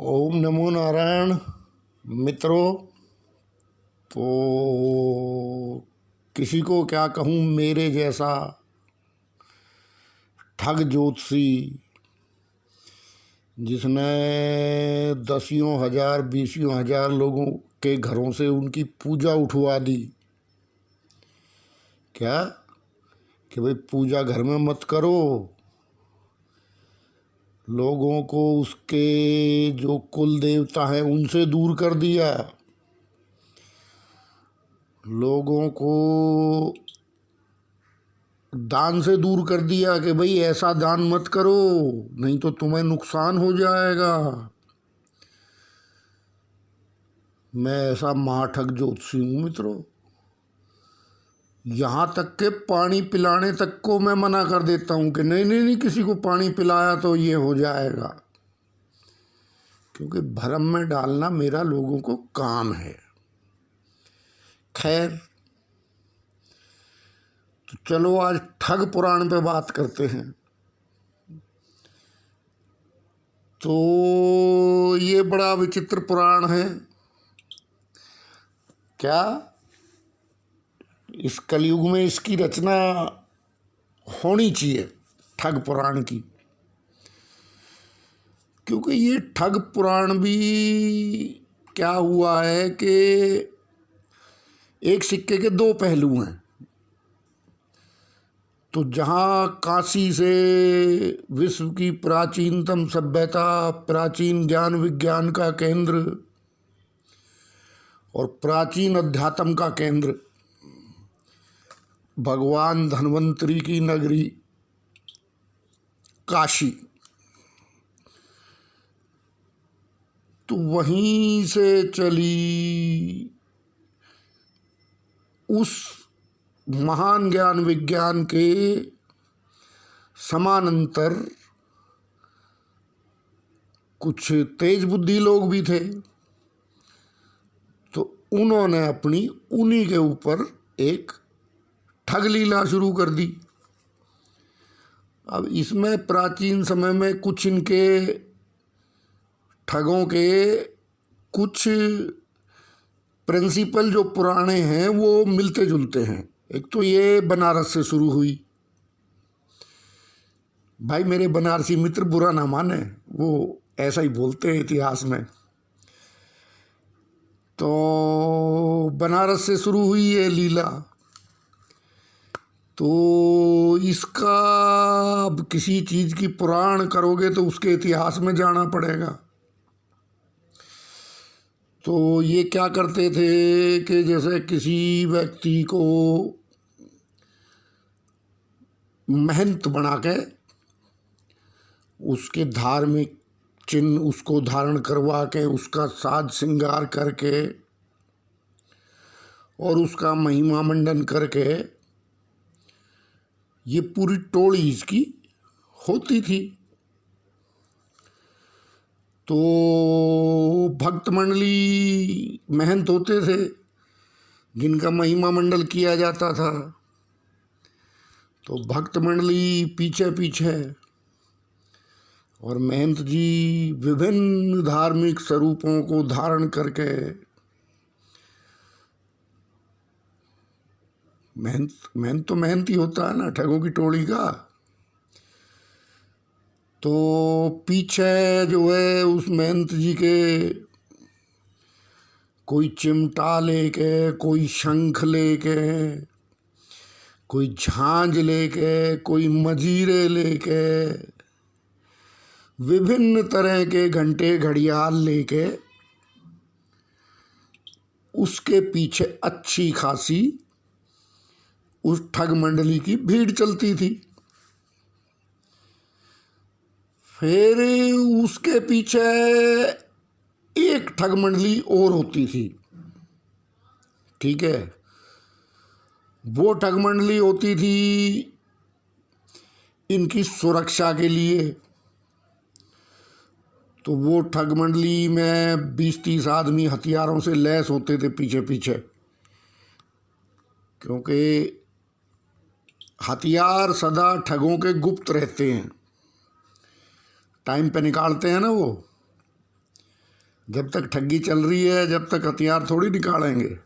ओम नमो नारायण। मित्रों, तो किसी को क्या कहूँ, मेरे जैसा ठग ज्योतिषी जिसने दसियों हजार बीसियों हजार लोगों के घरों से उनकी पूजा उठवा दी। क्या कि भाई पूजा घर में मत करो, लोगों को उसके जो कुल देवता हैं उनसे दूर कर दिया, लोगों को दान से दूर कर दिया कि भाई ऐसा दान मत करो नहीं तो तुम्हें नुकसान हो जाएगा। मैं ऐसा महाठग ज्योतिषी हूँ मित्रों, यहाँ तक के पानी पिलाने तक को मैं मना कर देता हूँ कि नहीं नहीं नहीं, किसी को पानी पिलाया तो ये हो जाएगा, क्योंकि भ्रम में डालना मेरा लोगों को काम है। खैर, तो चलो आज ठग पुराण पे बात करते हैं। तो ये बड़ा विचित्र पुराण है। क्या इस कलयुग में इसकी रचना होनी चाहिए, ठग पुराण की, क्योंकि ये ठग पुराण भी क्या हुआ है कि एक सिक्के के दो पहलू हैं। तो जहाँ काशी से विश्व की प्राचीनतम सभ्यता, प्राचीन ज्ञान विज्ञान का केंद्र और प्राचीन अध्यात्म का केंद्र, भगवान धन्वंतरी की नगरी काशी, तो वहीं से चली उस महान ज्ञान विज्ञान के समानांतर कुछ तेज बुद्धि लोग भी थे। तो उन्होंने अपनी उन्हीं के ऊपर एक ठग लीला शुरू कर दी। अब इसमें प्राचीन समय में कुछ इनके ठगों के कुछ प्रिंसिपल जो पुराने हैं वो मिलते जुलते हैं। एक तो ये बनारस से शुरू हुई। भाई मेरे बनारसी मित्र बुरा ना माने, वो ऐसा ही बोलते हैं इतिहास में। तो बनारस से शुरू हुई ये लीला। तो इसका अब किसी चीज़ की पुराण करोगे तो उसके इतिहास में जाना पड़ेगा। तो ये क्या करते थे कि जैसे किसी व्यक्ति को महंत बना के उसके धार्मिक चिन्ह उसको धारण करवा के उसका साज श्रृंगार करके और उसका महिमा मंडन करके ये पूरी टोली इसकी होती थी। तो भक्त मंडली महंत होते थे जिनका महिमा मंडल किया जाता था। तो भक्त मंडली पीछे पीछे और महंत जी विभिन्न धार्मिक स्वरूपों को धारण करके, महंत तो महंत ही होता है ना, ठगों की टोली का। तो पीछे जो है उस महंत जी के कोई चिमटा लेके, कोई शंख लेके, कोई झांझ लेके, कोई मजीरे लेके, विभिन्न तरह के घंटे घड़ियाल लेके उसके पीछे अच्छी खासी उस ठग मंडली की भीड़ चलती थी। फिर उसके पीछे एक ठग मंडली और होती थी। ठीक है, वो ठग मंडली होती थी इनकी सुरक्षा के लिए। तो वो ठग मंडली में 20-30 आदमी हथियारों से लैस होते थे पीछे पीछे, क्योंकि हथियार सदा ठगों के गुप्त रहते हैं, टाइम पे निकालते हैं ना वो। जब तक ठगी चल रही है, जब तक हथियार थोड़ी निकालेंगे।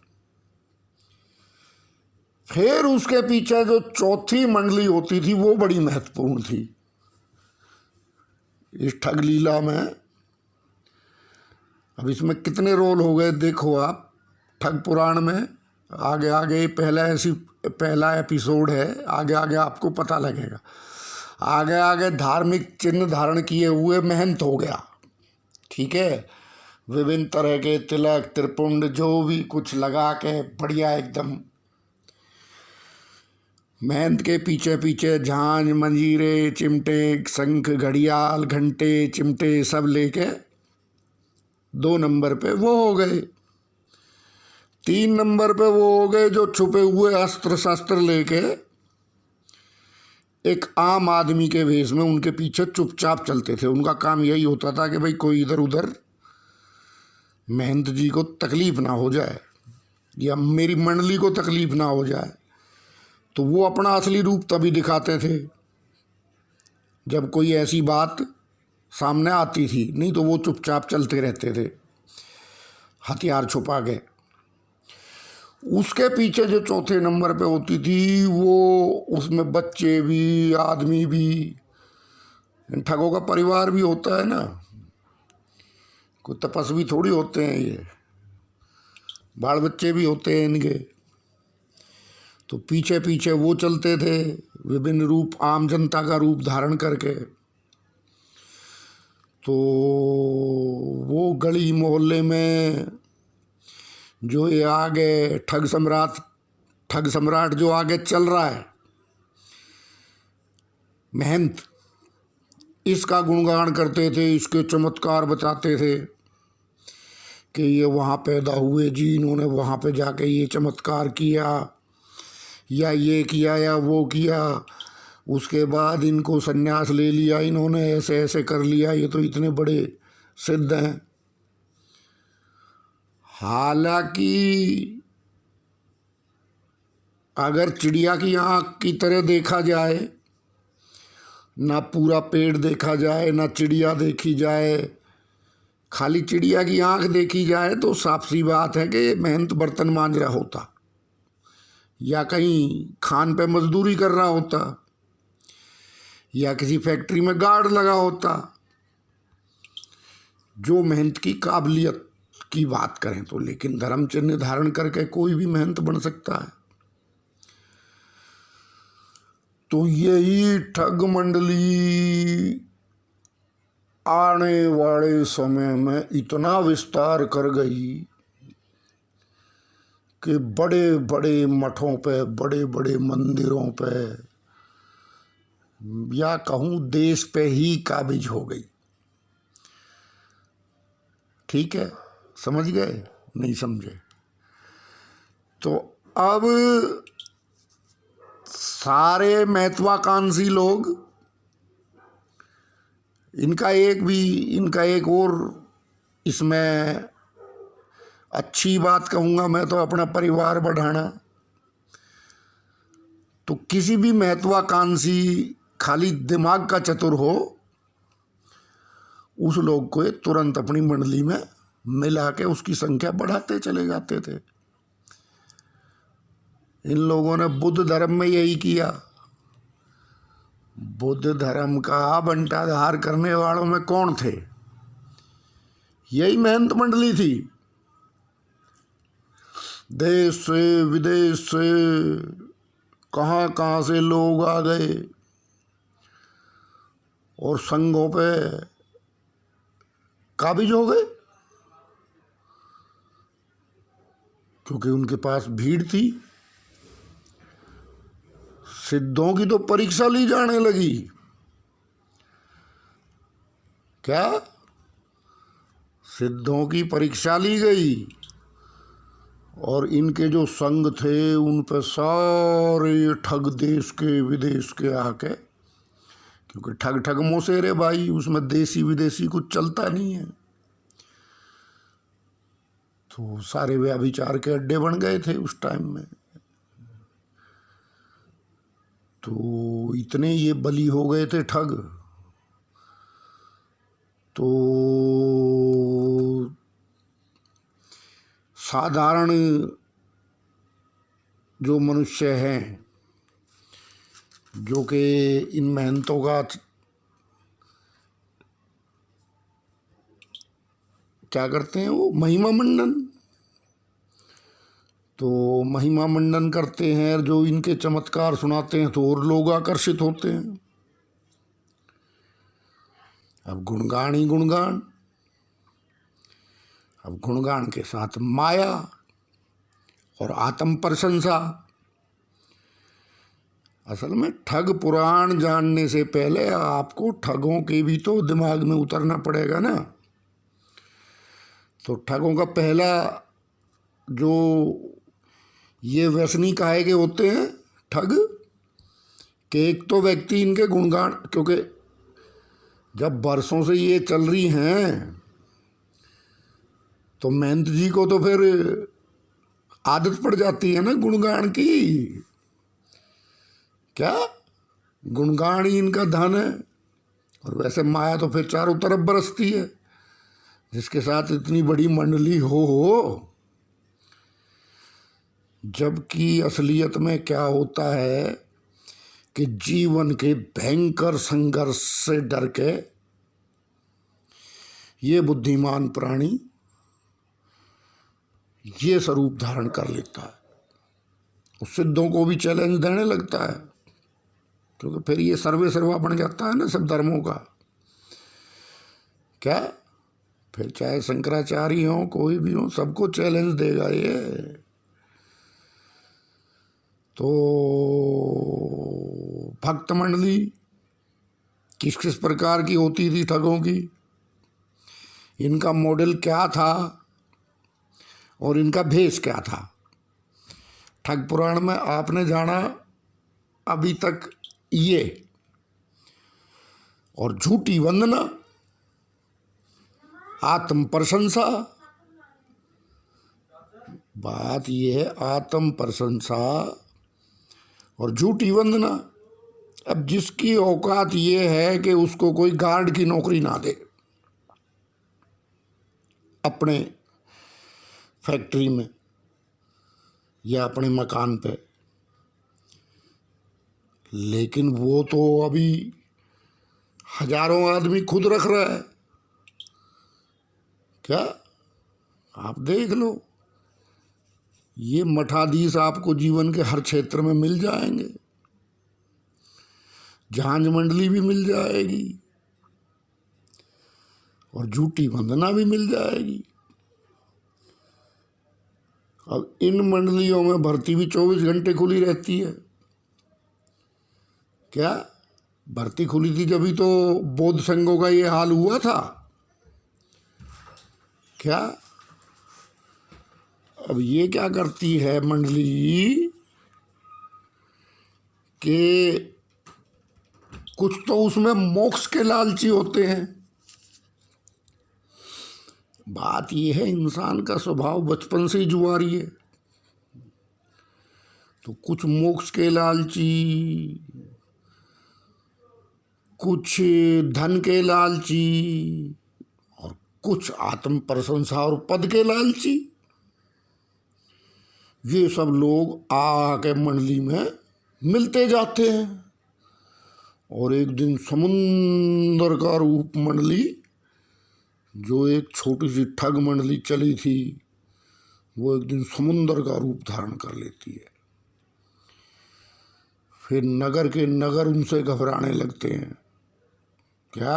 फिर उसके पीछे जो चौथी मंडली होती थी वो बड़ी महत्वपूर्ण थी इस ठग लीला में। अब इसमें कितने रोल हो गए देखो आप ठग पुराण में। आगे आगे पहला एपिसोड है, आगे आगे आपको पता लगेगा। आगे आगे धार्मिक चिन्ह धारण किए हुए महंत हो गया, ठीक है। विभिन्न तरह के तिलक त्रिपुंड जो भी कुछ लगा के बढ़िया एकदम महंत के पीछे पीछे झांझ मंजीरे चिमटे शंख घड़ियाल घंटे चिमटे सब लेके 2 नंबर पे वो हो गए। 3 नंबर पे वो हो गए जो छुपे हुए अस्त्र शस्त्र लेके एक आम आदमी के वेश में उनके पीछे चुपचाप चलते थे। उनका काम यही होता था कि भाई कोई इधर उधर महंत जी को तकलीफ ना हो जाए या मेरी मंडली को तकलीफ ना हो जाए। तो वो अपना असली रूप तभी दिखाते थे जब कोई ऐसी बात सामने आती थी, नहीं तो वो चुपचाप चलते रहते थे हथियार छुपा के। उसके पीछे जो चौथे नंबर पे होती थी वो उसमें बच्चे भी आदमी भी, इन ठगों का परिवार भी होता है ना, कोई तपस्वी थोड़ी होते हैं ये, बाल बच्चे भी होते हैं इनके। तो पीछे पीछे वो चलते थे विभिन्न रूप, आम जनता का रूप धारण करके। तो वो गली मोहल्ले में जो ये आगे ठग सम्राट जो आगे चल रहा है महंत, इसका गुणगान करते थे, इसके चमत्कार बताते थे कि ये वहाँ पैदा हुए जी, इन्होंने वहाँ पे जाके ये चमत्कार किया या ये किया या वो किया, उसके बाद इनको संन्यास ले लिया इन्होंने, ऐसे ऐसे कर लिया, ये तो इतने बड़े सिद्ध हैं। हालांकि अगर चिड़िया की आँख की तरह देखा जाए, ना पूरा पेड़ देखा जाए ना चिड़िया देखी जाए, खाली चिड़िया की आँख देखी जाए तो साफ सी बात है कि महंत बर्तन मांज रहा होता या कहीं खान पे मजदूरी कर रहा होता या किसी फैक्ट्री में गार्ड लगा होता। जो मेहनत की काबिलियत की बात करें तो, लेकिन धर्म चिन्ह धारण करके कोई भी महंत बन सकता है। तो यही ठग मंडली आने वाले समय में इतना विस्तार कर गई कि बड़े बड़े मठों पे, बड़े बड़े मंदिरों पे, या कहूँ देश पे ही काबिज हो गई। ठीक है, समझ गए? नहीं समझे तो अब सारे महत्वाकांक्षी लोग, इनका एक और इसमें अच्छी बात कहूँगा मैं तो, अपना परिवार बढ़ाना। तो किसी भी महत्वाकांक्षी खाली दिमाग का चतुर हो, उस लोग को तुरंत अपनी मंडली में मिला के उसकी संख्या बढ़ाते चले जाते थे। इन लोगों ने बुद्ध धर्म में यही किया। बुद्ध धर्म का बंटाधार करने वालों में कौन थे? यही महंत मंडली थी। देश से विदेश से कहाँ कहाँ से लोग आ गए और संघों पे काबिज हो गए, क्योंकि उनके पास भीड़ थी। सिद्धों की तो परीक्षा ली जाने लगी। क्या? सिद्धों की परीक्षा ली गई और इनके जो संघ थे उन पे सारे ठग देश के विदेश के आके, क्योंकि ठग ठग मोसेरे भाई, उसमें देसी विदेशी कुछ चलता नहीं है, तो सारे व्याभिचार के अड्डे बन गए थे उस टाइम में। तो इतने ये बली हो गए थे ठग। तो साधारण जो मनुष्य हैं, जो कि इन मेहनतों का क्या करते हैं, वो महिमा मंडन, तो महिमा मंडन करते हैं, जो इनके चमत्कार सुनाते हैं तो और लोग आकर्षित होते हैं। अब गुणगान ही गुणगान, अब गुणगान के साथ माया और आत्म प्रशंसा। असल में ठग पुराण जानने से पहले आपको ठगों के भी तो दिमाग में उतरना पड़ेगा ना। तो ठगों का पहला जो ये व्यसनी काहे के होते हैं ठग, कि एक तो व्यक्ति इनके गुणगान, क्योंकि जब बरसों से ये चल रही हैं तो महंत जी को तो फिर आदत पड़ जाती है ना गुणगान की। क्या गुणगान ही इनका धन है। और वैसे माया तो फिर चारों तरफ बरसती है, जिसके साथ इतनी बड़ी मंडली हो। जबकि असलियत में क्या होता है कि जीवन के भयंकर संघर्ष से डर के ये बुद्धिमान प्राणी ये स्वरूप धारण कर लेता है। उस सिद्धों को भी चैलेंज देने लगता है, क्योंकि फिर ये सर्वे सर्वा बन जाता है ना सब धर्मों का। क्या फिर चाहे शंकराचार्य हो कोई भी हो, सबको चैलेंज देगा ये। तो भक्त मंडली किस किस प्रकार की होती थी ठगों की, इनका मॉडल क्या था और इनका भेष क्या था। ठग पुराण में आपने जाना अभी तक ये, और झूठी वंदना, आत्म प्रशंसा। बात ये है आत्म प्रशंसा और झूठी वंदना। अब जिसकी औकात ये है कि उसको कोई गार्ड की नौकरी ना दे अपने फैक्ट्री में या अपने मकान पे, लेकिन वो तो अभी हजारों आदमी खुद रख रहा है। क्या आप देख लो, ये मठाधीश आपको जीवन के हर क्षेत्र में मिल जाएंगे, झांझ मंडली भी मिल जाएगी और झूठी वंदना भी मिल जाएगी। अब इन मंडलियों में भर्ती भी 24 घंटे खुली रहती है। क्या भर्ती खुली थी जब ही तो बौद्ध संघों का ये हाल हुआ था। क्या अब ये क्या करती है मंडली कि कुछ तो उसमें मोक्ष के लालची होते हैं। बात यह है इंसान का स्वभाव बचपन से ही जुआरी है, तो कुछ मोक्ष के लालची, कुछ धन के लालची और कुछ आत्म प्रशंसा और पद के लालची। ये सब लोग आके मंडली में मिलते जाते हैं और एक दिन समुंदर का रूप मंडली, जो एक छोटी सी ठग मंडली चली थी, वो एक दिन समुंदर का रूप धारण कर लेती है। फिर नगर के नगर उनसे घबराने लगते हैं। क्या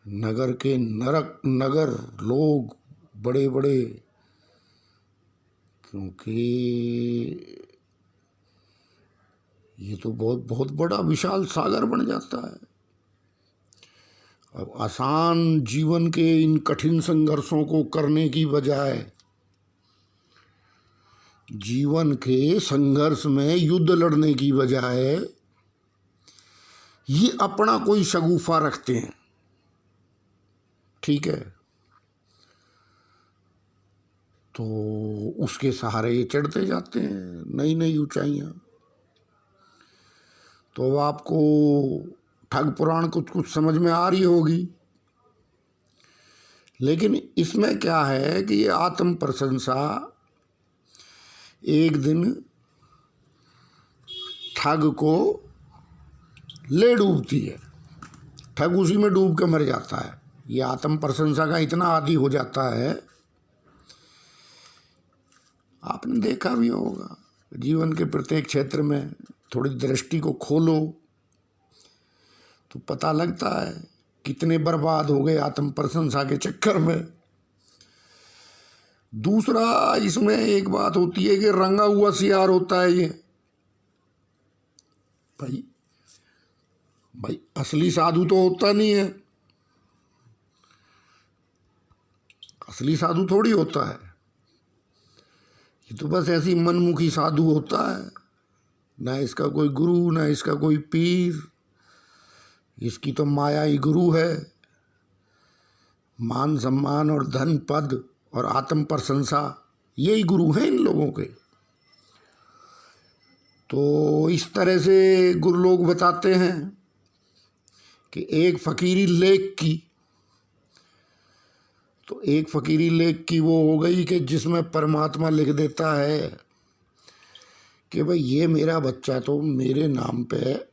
नगर के नगर लोग बड़े बड़े, क्योंकि ये तो बहुत बहुत बड़ा विशाल सागर बन जाता है। अब आसान जीवन के इन कठिन संघर्षों को करने की बजाय, जीवन के संघर्ष में युद्ध लड़ने की बजाय ये अपना कोई शगुफा रखते हैं। ठीक है, तो उसके सहारे ये चढ़ते जाते हैं नई नई ऊंचाइयां। तो अब आपको ठग पुराण कुछ कुछ समझ में आ रही होगी, लेकिन इसमें क्या है कि ये आत्म प्रशंसा एक दिन ठग को ले डूबती है, ठग उसी में डूब के मर जाता है। ये आत्म प्रशंसा का इतना आदी हो जाता है, आपने देखा भी होगा जीवन के प्रत्येक क्षेत्र में। थोड़ी दृष्टि को खोलो तो पता लगता है कितने बर्बाद हो गए आत्म प्रशंसा के चक्कर में। दूसरा, इसमें एक बात होती है कि रंगा हुआ सियार होता है ये। भाई असली साधु तो होता नहीं है, असली साधु थोड़ी होता है। ये तो बस ऐसी मनमुखी साधु होता है, ना इसका कोई गुरु ना इसका कोई पीर, इसकी तो माया ही गुरु है। मान सम्मान और धन पद और आत्म प्रशंसा यही गुरु हैं इन लोगों के। तो इस तरह से गुरु लोग बताते हैं कि एक फकीरी लेख की, तो एक फकीरी लेख की वो हो गई कि जिसमें परमात्मा लिख देता है कि भाई ये मेरा बच्चा तो मेरे नाम पे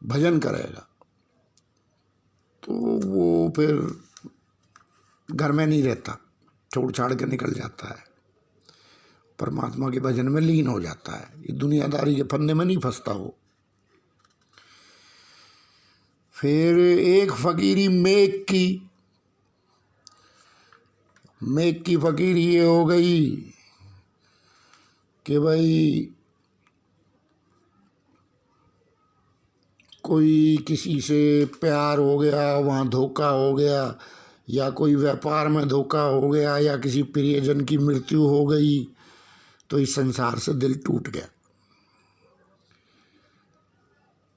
भजन करेगा, तो वो फिर घर में नहीं रहता, छोड़ छाड़ के निकल जाता है, परमात्मा के भजन में लीन हो जाता है। ये दुनियादारी के फंदे में नहीं फंसता हो। फिर एक फकीरी मेघ की फकीरी ये हो गई कि भाई कोई किसी से प्यार हो गया, वहाँ धोखा हो गया, या कोई व्यापार में धोखा हो गया, या किसी प्रियजन की मृत्यु हो गई, तो इस संसार से दिल टूट गया।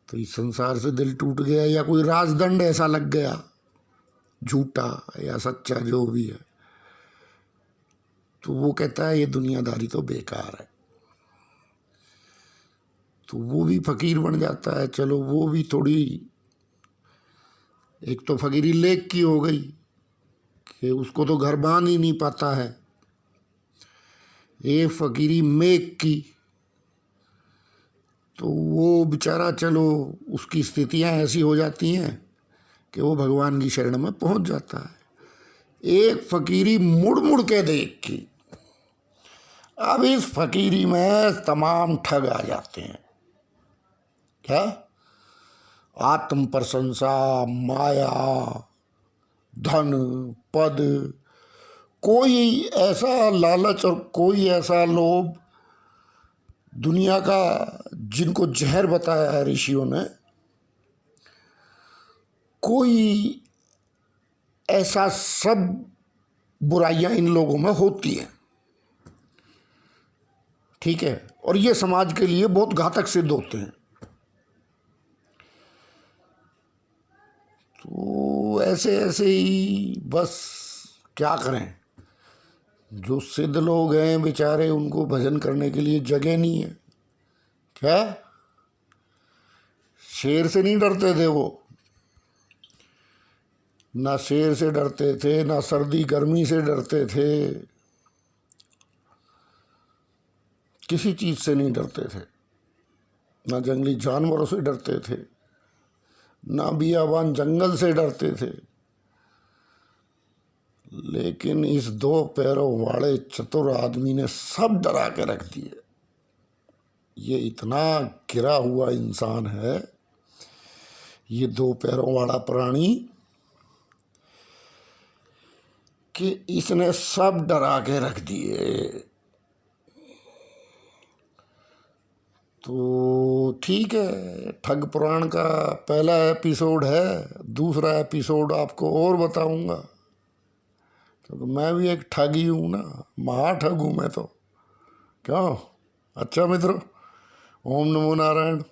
तो इस संसार से दिल टूट गया, या कोई राजदंड ऐसा लग गया, झूठा या सच्चा जो भी है, तो वो कहता है ये दुनियादारी तो बेकार है। तो वो भी फकीर बन जाता है। चलो वो भी थोड़ी, एक तो फकीरी लेख की हो गई कि उसको तो घर बांध ही नहीं पाता है। एक फकीरी मेघ की, तो वो बेचारा, चलो उसकी स्थितियां ऐसी हो जाती हैं कि वो भगवान की शरण में पहुंच जाता है। एक फकीरी मुड़ मुड़ के देख की, अब इस फकीरी में तमाम ठग आ जाते हैं। क्या? आत्म प्रशंसा, माया, धन पद, कोई ऐसा लालच और कोई ऐसा लोभ दुनिया का जिनको जहर बताया है ऋषियों ने, कोई ऐसा सब बुराइयां इन लोगों में होती हैं। ठीक है, और ये समाज के लिए बहुत घातक सिद्ध होते हैं। तो ऐसे ऐसे ही बस क्या करें, जो सिद्ध लोग हैं बेचारे, उनको भजन करने के लिए जगह नहीं है। क्या? शेर से नहीं डरते थे वो, ना शेर से डरते थे, ना सर्दी गर्मी से डरते थे, किसी चीज से नहीं डरते थे, ना जंगली जानवरों से डरते थे, ना बियाबान जंगल से डरते थे। लेकिन इस दो पैरों वाले चतुर आदमी ने सब डरा के रख दिए। ये इतना गिरा हुआ इंसान है, ये दो पैरों वाला प्राणी, कि इसने सब डरा के रख दिए। तो ठीक है, ठग पुराण का पहला एपिसोड है, दूसरा एपिसोड आपको और बताऊंगा, क्योंकि मैं भी एक ठग ही हूँ ना, महाठग हूँ मैं तो। क्यों? अच्छा मित्रों, ओम नमो नारायण।